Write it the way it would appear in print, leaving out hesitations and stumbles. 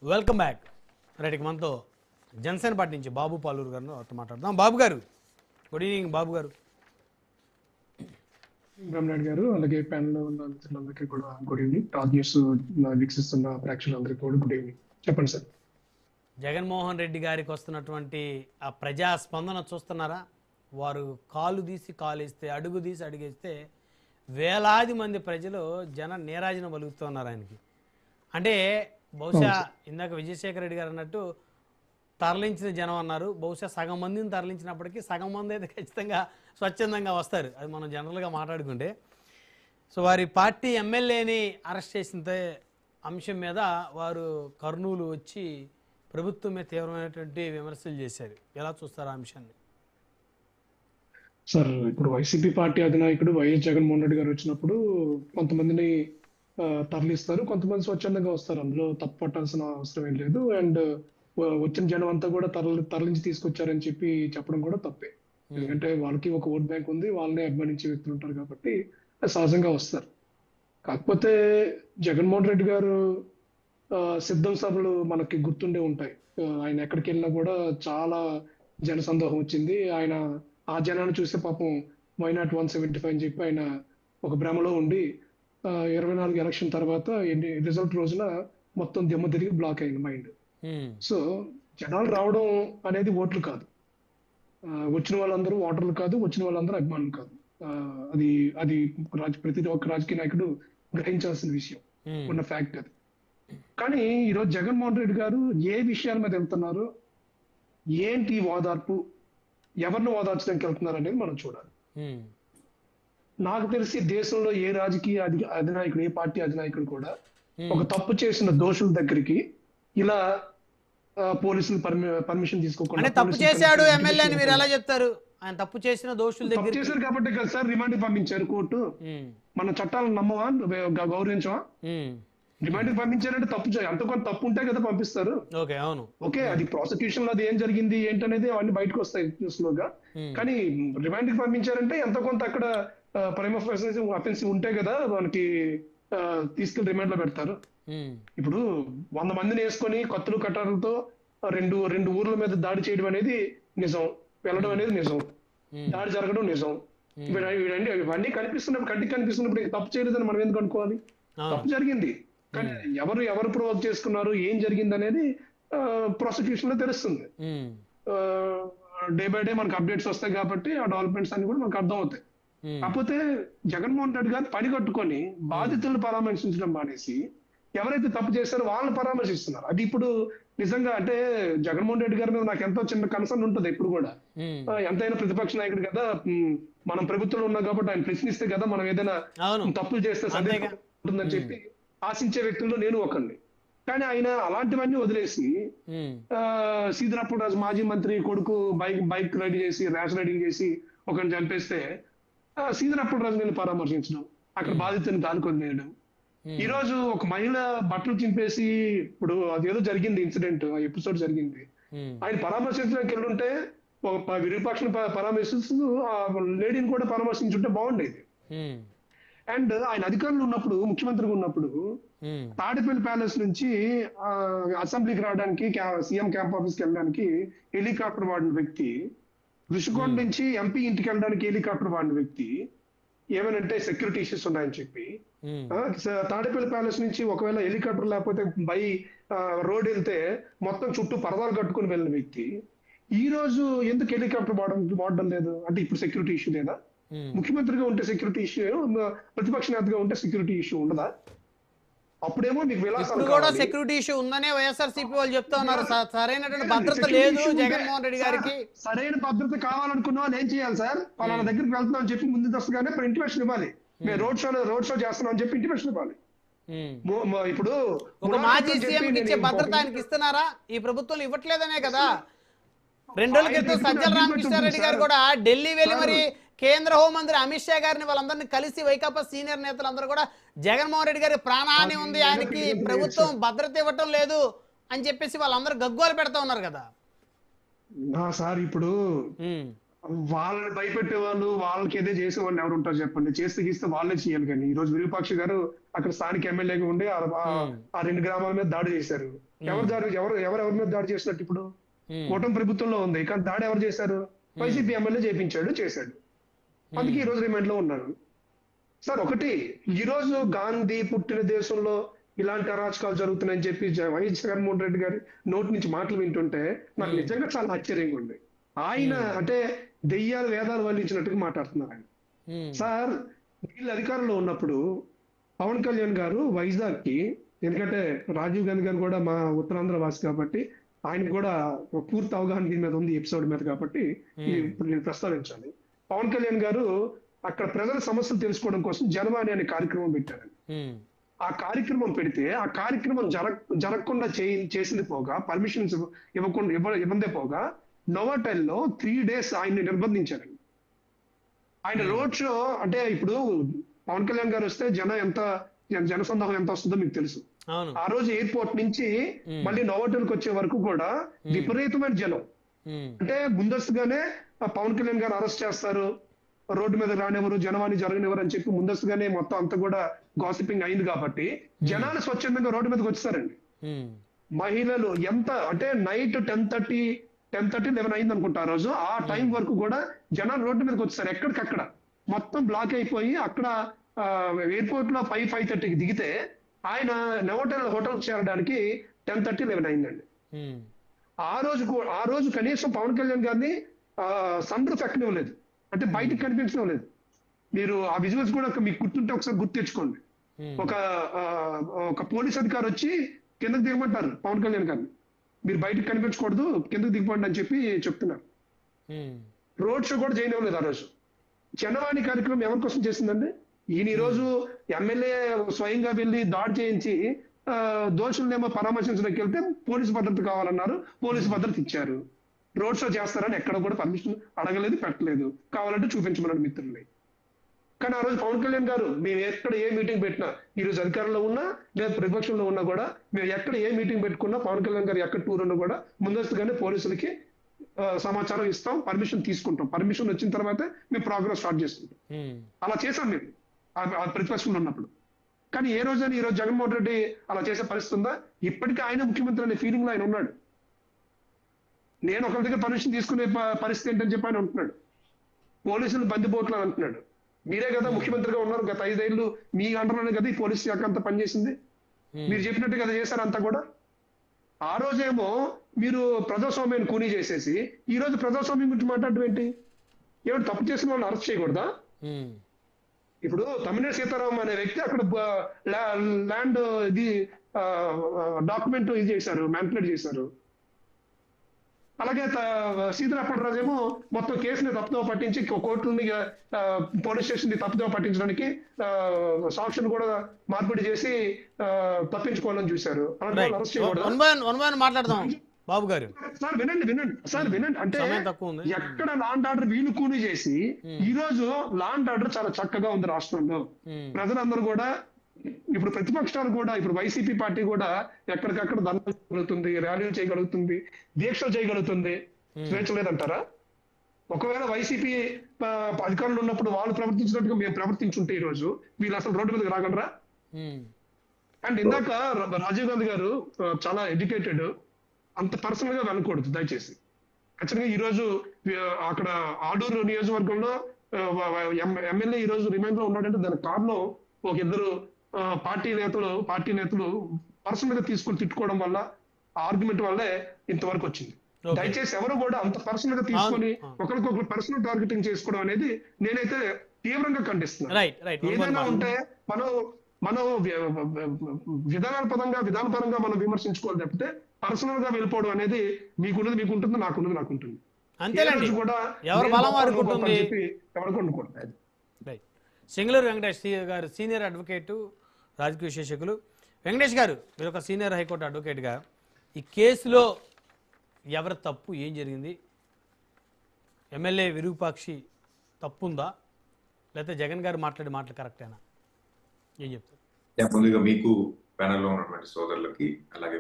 Welcome back. Right, మనతో Janasena party నుంచి బాబు పాలూరు గారితో మాట్లాడదాం. బాబు గారు, గుడ్ ఈవినింగ్. బాబు గారు, బ్రహ్మనాయుడు గారు, అలాగే ప్యానెల్ లో ఉన్న మిత్రులందరికీ కూడా గుడ్ ఈవినింగ్. టాప్ న్యూస్ వీక్షిస్తున్న ప్రేక్షకులందరికీ కూడా గుడ్ ఈవినింగ్. చెప్పండి సార్. జగన్మోహన్ రెడ్డి గారికి వస్తున్నటువంటి ఆ ప్రజా స్పందన చూస్తున్నారా? వారు కాలు తీసి కాలేస్తే, అడుగు తీసి అడుగేస్తే వేలాది మంది ప్రజలు నీరాజనం పలుకుతున్నారు ఆయనకి. అంటే బహుశా ఇందాక విజయశేఖర రెడ్డి గారు అన్నట్టు తరలించిన జనం అన్నారు. బహుశా సగం మందిని తరలించినప్పటికీ సగం మంది అయితే ఖచ్చితంగా స్వచ్ఛందంగా వస్తారు, అది మనం జనరల్గా మాట్లాడుకుంటే. సో వారి పార్టీ ఎమ్మెల్యేని అరెస్ట్ చేసిన అంశం మీద వారు కర్నూలు వచ్చి ప్రభుత్వం మీద తీవ్రమైనటువంటి విమర్శలు చేశారు. ఎలా చూస్తారు ఆ అంశాన్ని? సార్, ఇప్పుడు వైసీపీ పార్టీ అధినాయకుడు వైఎస్ జగన్మోహన్ రెడ్డి గారు వచ్చినప్పుడు కొంతమందిని తరలిస్తారు, కొంతమంది స్వచ్ఛందంగా వస్తారు. అందులో తప్పు పట్టాల్సిన అవసరం ఏం లేదు. అండ్ వచ్చిన జనం అంతా కూడా తరలించి తీసుకొచ్చారని చెప్పడం కూడా తప్పే. ఎందుకంటే వాళ్ళకి ఒక ఓట్ బ్యాంక్ ఉంది, వాళ్ళనే అభిమానించే వ్యక్తులు ఉంటారు కాబట్టి సహజంగా వస్తారు. కాకపోతే జగన్మోహన్ రెడ్డి గారు సిద్ధం సభలు మనకి గుర్తుండే ఉంటాయి. ఆయన ఎక్కడికి వెళ్ళినా కూడా చాలా జన సందోహం వచ్చింది. ఆయన ఆ జనాన్ని చూస్తే పాపం వైనాట్ 175 అని చెప్పి ఆయన ఒక భ్రమలో ఉండి 24 ఎలక్షన్ తర్వాత రిజల్ట్ రోజున మొత్తం దిమ్మ తిరిగి బ్లాక్ అయింది మైండ్. సో జనాలు రావడం అనేది ఓట్లు కాదు, వచ్చిన వాళ్ళందరూ ఓటర్లు కాదు, వచ్చిన వాళ్ళందరూ అభిమానులు కాదు. అది అది ప్రతి ఒక్క రాజకీయ నాయకుడు గ్రహించాల్సిన విషయం, ఉన్న ఫ్యాక్ట్ అది. కానీ ఈరోజు జగన్మోహన్ రెడ్డి గారు ఏ విషయాల మీద వెళ్తున్నారు, ఏంటి ఓదార్పు, ఎవరిని ఓదార్చడానికి వెళ్తున్నారు అనేది మనం చూడాలి. నాకు తెలిసి దేశంలో ఏ రాజకీయ అధినాయకుడు, ఏ పార్టీ అధినాయకుడు కూడా ఒక తప్పు చేసిన దోషుల దగ్గరికి ఇలా పోలీసులు పర్మిషన్ తీసుకోకుండా, తప్పు చేశాడు ఎమ్మెల్యే అని మీరు ఎలా చెప్తారు? ఆయన తప్పు చేసిన దోషుల దగ్గర చేశారు కాబట్టి కదా సార్ రిమాండ్ పంపించారు కోర్టు. మన చట్టాలను నమ్మవా, గౌరవించవా? రిమాండ్ పంపించారంటే తప్పు అంత కొంత తప్పు ఉంటే కదా పంపిస్తారు. ఓకే, అది ప్రాసిక్యూషన్ లో అది ఏం జరిగింది ఏంటనేది అవన్నీ బయటకు వస్తాయి స్లోగా. కానీ రిమాండ్ పంపించారంటే ఎంత కొంత అక్కడ ప్రైమ్ అఫెన్స్ ఉంటే కదా మనకి తీసుకెళ్లి రిమాండ్ లో పెడతారు. ఇప్పుడు 100 మందిని వేసుకొని కత్తులు కట్టాలతో రెండు ఊర్ల మీద దాడి చేయడం అనేది నిజం, వెళ్ళడం అనేది నిజం, దాడి జరగడం నిజం. ఇవన్నీ కనిపిస్తున్నప్పుడు, కంటికి కనిపిస్తున్నప్పుడు తప్పు చేయలేదని మనం ఎందుకు అనుకోవాలి? తప్పు జరిగింది, కానీ ఎవరు ప్రొవోక్ చేసుకున్నారు, ఏం జరిగింది అనేది ప్రాసిక్యూషన్ లో తెలుస్తుంది. డే బై డే మనకు అప్డేట్స్ వస్తాయి కాబట్టి ఆ డెవలప్మెంట్స్ అన్ని కూడా మనకు అర్థం అవుతాయి. కాకపోతే జగన్మోహన్ రెడ్డి గారు పని కట్టుకొని బాధితులను పరామర్శించడం మానేసి ఎవరైతే తప్పు చేస్తారో వాళ్ళని పరామర్శిస్తున్నారు. అది ఇప్పుడు నిజంగా అంటే జగన్మోహన్ రెడ్డి గారి మీద నాకు ఎంతో చిన్న కన్సర్న్ ఉంటుంది ఎప్పుడు కూడా. ఎంతైనా ప్రతిపక్ష నాయకుడు కదా, మనం ప్రభుత్వంలో ఉన్నాం కాబట్టి ఆయన ప్రశ్నిస్తే కదా మనం ఏదైనా తప్పులు చేస్తే సందేహం ఉంటుందని చెప్పి ఆశించే వ్యక్తుల్లో నేను ఒకరిని. కానీ ఆయన అలాంటివన్నీ వదిలేసి సీదిరాపూడి రాజు మాజీ మంత్రి కొడుకు బైక్ ర్యాష్ రైడింగ్ చేసి ఒకరిని చంపేస్తే సీదిరాపూడి రాజు నేను పరామర్శించడం, అక్కడ బాధితుని దానికొని వేయడం. ఈ రోజు ఒక మహిళ బట్టలు చింపేసి, ఇప్పుడు అదేదో జరిగింది ఇన్సిడెంట్, ఎపిసోడ్ జరిగింది, ఆయన పరామర్శించడానికి వెళ్ళుంటే ఒక విరూపాక్షను పరామర్శిస్తూ ఆ లేడీని కూడా పరామర్శించుంటే బాగుండేది. అండ్ ఆయన అధికారులు ఉన్నప్పుడు, ముఖ్యమంత్రిగా ఉన్నప్పుడు తాడేపల్లి ప్యాలెస్ నుంచి అసెంబ్లీకి రావడానికి, సీఎం క్యాంప్ ఆఫీస్కి వెళ్ళడానికి హెలికాప్టర్ వాడిన వ్యక్తి, ఋషికొండ నుంచి ఎంపీ ఇంటికి వెళ్ళడానికి హెలికాప్టర్ వాడిన వ్యక్తి, ఏమనంటే సెక్యూరిటీ ఇష్యూస్ ఉన్నాయని చెప్పి తాడేపల్లి ప్యాలెస్ నుంచి ఒకవేళ హెలికాప్టర్ లేకపోతే బై రోడ్ వెళ్తే మొత్తం చుట్టూ పరదాలు కట్టుకుని వెళ్ళిన వ్యక్తి ఈ రోజు ఎందుకు హెలికాప్టర్ వాడడం లేదు? అంటే ఇప్పుడు సెక్యూరిటీ ఇష్యూ లేదా? ముఖ్యమంత్రిగా ఉంటే సెక్యూరిటీ ఇష్యూ, ప్రతిపక్ష నేతగా ఉంటే సెక్యూరిటీ ఇష్యూ ఉండదా? అప్పుడేమో మీకు కూడా సెక్యూరిటీ ఇష్యూ ఉందనే వైఎస్ఆర్సీపీ వాళ్ళు చెప్తా ఉన్నారు. సరైనటువంటి భద్రత లేదు జగన్మోహన్ రెడ్డి గారికి. సరైన భద్రత కావాలనుకున్న వాళ్ళు ఏం చేయాలి సార్? పలానా దగ్గరికి వెళ్తున్నాం అని చెప్పి ముందు దశగానే ఇంటిమేషన్ ఇవ్వాలి. మేము రోడ్ షో చేస్తున్నాం అని చెప్పి ఇంటిమేషన్ ఇవ్వాలి. ఇప్పుడు ఒక మాజీ సీఎం ఇచ్చే భద్రత ఆయనకి ఇస్తున్నారా? ఈ ప్రభుత్వం ఇవ్వట్లేదనే కదా. 2 రోజుల క్రితం సజ్జల రామకృష్ణారెడ్డి గారు కూడా ఢిల్లీ వెళ్ళి మరి కేంద్ర హోంమంత్రి అమిత్ షా గారిని వాళ్ళందరినీ కలిసి వైకాపా సీనియర్ నేతలందరూ కూడా జగన్మోహన్ రెడ్డి గారి ప్రాణహాని ఉంది, ఆయనకి ప్రభుత్వం భద్రత ఇవ్వటం లేదు అని చెప్పేసి వాళ్ళందరూ గగ్గోలు పెడతా ఉన్నారు కదా సార్. ఇప్పుడు వాళ్ళని భయపెట్టే వాళ్ళు, వాళ్ళకి ఏదో చేసే వాళ్ళు ఎవరు ఉంటారు చెప్పండి? చేస్తే గీస్తే వాళ్ళే చేయాలి. కానీ ఈ రోజు విరూపాక్ష గారు అక్కడ స్థానిక ఎమ్మెల్యేగా ఉండి ఆ 2 గ్రామాల మీద దాడి చేశారు. ఎవరి మీద దాడి చేసినట్టు ఇప్పుడు కూటమి ప్రభుత్వంలో ఉంది, కానీ దాడి ఎవరు చేశారు? వైసీపీ ఎమ్మెల్యే చేశాడు. అందుకే ఈ రోజు రిమాండ్ లో ఉన్నారు. సార్ ఒకటి, ఈ రోజు గాంధీ పుట్టిన దేశంలో ఇలాంటి అరాచకాలు జరుగుతున్నాయని చెప్పి వైఎస్ జగన్మోహన్ రెడ్డి గారి నోటి నుంచి మాటలు వింటుంటే నాకు నిజంగా చాలా ఆశ్చర్యంగా ఉంది. ఆయన అంటే దెయ్యాలు వేదాలు వల్లించినట్టుగా మాట్లాడుతున్నారు ఆయన. సార్ వీళ్ళు అధికారంలో ఉన్నప్పుడు పవన్ కళ్యాణ్ గారు వైజాగ్ కి, ఎందుకంటే రాజీవ్ గాంధీ గారు కూడా మా ఉత్తరాంధ్ర వాసి కాబట్టి ఆయన కూడా పూర్తి అవగాహన దీని మీద ఉంది, ఎపిసోడ్ మీద, కాబట్టి ఇప్పుడు నేను ప్రస్తావించాలి. పవన్ కళ్యాణ్ గారు అక్కడ ప్రజల సమస్యలు తెలుసుకోవడం కోసం జనవాణి అనే కార్యక్రమం పెట్టారు. ఆ కార్యక్రమం పెడితే ఆ కార్యక్రమం జరగకుండా చేసింది పోగా, పర్మిషన్స్ ఇవ్వందే పోగా, నోవాటెల్లో 3 days ఆయన్ని నిర్బంధించారండి. ఆయన రోడ్ షో అంటే ఇప్పుడు పవన్ కళ్యాణ్ గారు వస్తే జనసందోహం ఎంత వస్తుందో మీకు తెలుసు. ఆ రోజు ఎయిర్పోర్ట్ నుంచి మళ్ళీ నోవాటెల్కి వచ్చే వరకు కూడా విపరీతమైన జనం. అంటే ముందస్తుగానే పవన్ కళ్యాణ్ గారు అరెస్ట్ చేస్తారు, రోడ్డు మీద రానివ్వరు, జనవాణి జరగనివ్వరు అని చెప్పి ముందస్తుగానే మొత్తం అంతా కూడా గాసిపింగ్ అయింది కాబట్టి జనాలు స్వచ్ఛందంగా రోడ్డు మీదకి వచ్చేసారండి. మహిళలు ఎంత అంటే నైట్ 10:30, 11 అయింది అనుకుంటా ఆ రోజు. ఆ టైం వరకు కూడా జనాలు రోడ్డు మీదకి వచ్చేసారు. ఎక్కడికక్కడ మొత్తం బ్లాక్ అయిపోయి అక్కడ ఎయిర్పోర్ట్ లో 5:30కి దిగితే ఆయన నోవాటెల్ హోటల్ చేరడానికి 10:30, 11 అయిందండి. ఆ రోజు కనీసం పవన్ కళ్యాణ్ గారిని సన్ రూఫ్ ఎక్కనివ్వలేదు, అంటే బయటకు కనిపించడం లేదు. మీరు ఆ విజువల్స్ కూడా మీకు గుర్తుంటే ఒకసారి గుర్తు తెచ్చుకోండి. ఒక పోలీస్ అధికారి వచ్చి కిందకు దిగమంటారు పవన్ కళ్యాణ్ గారిని, మీరు బయటకు కనిపించకూడదు, కిందకు దిగిపోండి అని చెప్పి చెప్తున్నారు. రోడ్ షో కూడా చేయనివ్వలేదు ఆ రోజు. జనవాణి కార్యక్రమం ఎవరి కోసం చేసిందండి? ఈయన ఈ రోజు ఎమ్మెల్యే స్వయంగా వెళ్ళి దాడి చేయించి దోషులనేమో పరామర్శించడానికి వెళ్తే పోలీసు భద్రత కావాలన్నారు, పోలీసు భద్రత ఇచ్చారు. రోడ్ షో చేస్తారని ఎక్కడ కూడా పర్మిషన్ అడగలేదు, పెట్టలేదు. కావాలంటే చూపించమన్నాడు మిత్రుల్ని. కానీ ఆ రోజు పవన్ కళ్యాణ్ గారు మేము ఎక్కడ ఏ మీటింగ్ పెట్టినా, ఈ రోజు అధికారంలో ఉన్నా లేదా ప్రతిపక్షంలో ఉన్నా కూడా, మేము ఎక్కడ ఏ మీటింగ్ పెట్టుకున్నా పవన్ కళ్యాణ్ గారు ఎక్కడ టూర్ ఉన్నా కూడా ముందస్తుగానే పోలీసులకి సమాచారం ఇస్తాం, పర్మిషన్ తీసుకుంటాం. పర్మిషన్ వచ్చిన తర్వాతే మేము ప్రోగ్రామ్ స్టార్ట్ చేసుకుంటాం. అలా చేశాం మేము ప్రతిపక్షంలో ఉన్నప్పుడు. కానీ ఏ రోజైనా ఈ రోజు జగన్మోహన్ రెడ్డి అలా చేసే పరిస్థితి ఉందా? ఇప్పటికీ ఆయన ముఖ్యమంత్రి అనే ఫీలింగ్ లో ఆయన ఉన్నాడు. నేను ఒకరి దగ్గర పర్మిషన్ తీసుకునే పరిస్థితి ఏంటని చెప్పి ఆయన ఉంటున్నాడు. పోలీసులు బందిపోట్లు అని అంటున్నాడు. మీరే కదా ముఖ్యమంత్రిగా ఉన్నారు, గత 5 ఏళ్ళు మీ అండర్లోనే కదా ఈ పోలీసు శాఖ అంతా పనిచేసింది. మీరు చెప్పినట్టు కదా చేశారు అంతా కూడా. ఆ రోజేమో మీరు ప్రజాస్వామ్యాన్ని కూనీ చేసేసి ఈ రోజు ప్రజాస్వామ్యం గురించి మాట్లాడడం ఏంటి? ఏమైనా తప్పు చేసిన వాళ్ళని అరెస్ట్ చేయకూడదా? ఇప్పుడు తమ్మినేని సీతారాం అనే వ్యక్తి అక్కడ ల్యాండ్ ఇది డాక్యుమెంట్ ఇది చేశారు, మ్యానిపులేట్ చేశారు. అలాగే సీతారాపట్రాజు ఏమో మొత్తం కేసుని తప్పుదోవ పట్టించి కోర్టుని పోలీస్ స్టేషన్ ని తప్పుదోవ పట్టించడానికి సాక్షులు కూడా మార్పిడి చేసి తప్పించుకోవాలని చూశారు. అరెస్ట్ చేయకూడదు. మాట్లాడదాం బాబు గారు. సార్ వినండి. అంటే ఎక్కడ లా అండ్ ఆర్డర్ వీలు కూని చేసి ఈ రోజు లా అండ్ ఆర్డర్ చాలా చక్కగా ఉంది రాష్ట్రంలో. ప్రజలందరూ కూడా ఇప్పుడు ప్రతిపక్షాలు కూడా, ఇప్పుడు వైసీపీ పార్టీ కూడా ఎక్కడికక్కడ ధర్నాలు చేయగలుగుతుంది, ర్యాలీలు చేయగలుగుతుంది, దీక్షలు చేయగలుగుతుంది. స్వేచ్ఛ లేదంటారా? ఒకవేళ వైసీపీ అధికారులు ఉన్నప్పుడు వాళ్ళు ప్రవర్తించినట్టుగా మేము ప్రవర్తించుంటే ఈ రోజు వీళ్ళు అసలు రోడ్డు మీదకి రాగలరా? అండ్ ఇందాక రాజీవ్ గాంధీ గారు చాలా ఎడ్యుకేటెడ్, అంత పర్సనల్ గా వెళ్ళకూడదు దయచేసి. ఖచ్చితంగా ఈ రోజు అక్కడ ఆడూరు నియోజకవర్గంలో ఎమ్మెల్యే ఈ రోజు రిమైండ్ లో ఉన్నాడంటే దానికి కారణం ఒక ఇద్దరు పార్టీ నేతలు పర్సనల్ గా తీసుకొని తిట్టుకోవడం వల్ల, ఆర్గ్యుమెంట్ వల్లే ఇంతవరకు వచ్చింది. దయచేసి ఎవరు కూడా అంత పర్సనల్ గా తీసుకొని ఒకరికొకరు పర్సనల్ టార్గెటింగ్ చేసుకోవడం అనేది నేనైతే తీవ్రంగా ఖండిస్తున్నాను. ఏదైనా ఉంటే మనం విధానపరంగా మనం విమర్శించుకోవాలి తప్పితే పర్సనల్ గా వెళ్ళిపోవడం అనేది మీకుంటుంది, నాకుంటుంది. అంతేనండి, ఎవరు బలం వారికి ఉంటుంది. సింగళూరు వెంకటేష్ గారు సీనియర్ అడ్వకేటు, రాజకీయ విశ్లేషకులు. వెంకటేష్ గారు, మీరు ఒక సీనియర్ హైకోర్టు అడ్వకేట్గా ఈ కేసులో ఎవరి తప్పు, ఏం జరిగింది? ఎమ్మెల్యే విరూపాక్షి తప్పుందా, లేకపోతే జగన్ గారు మాట్లాడే మాటలు కరెక్టేనా, ఏం చెప్తారు? ముందుగా మీకు ప్యానెల్లో ఉన్నటువంటి సోదరులకి అలాగే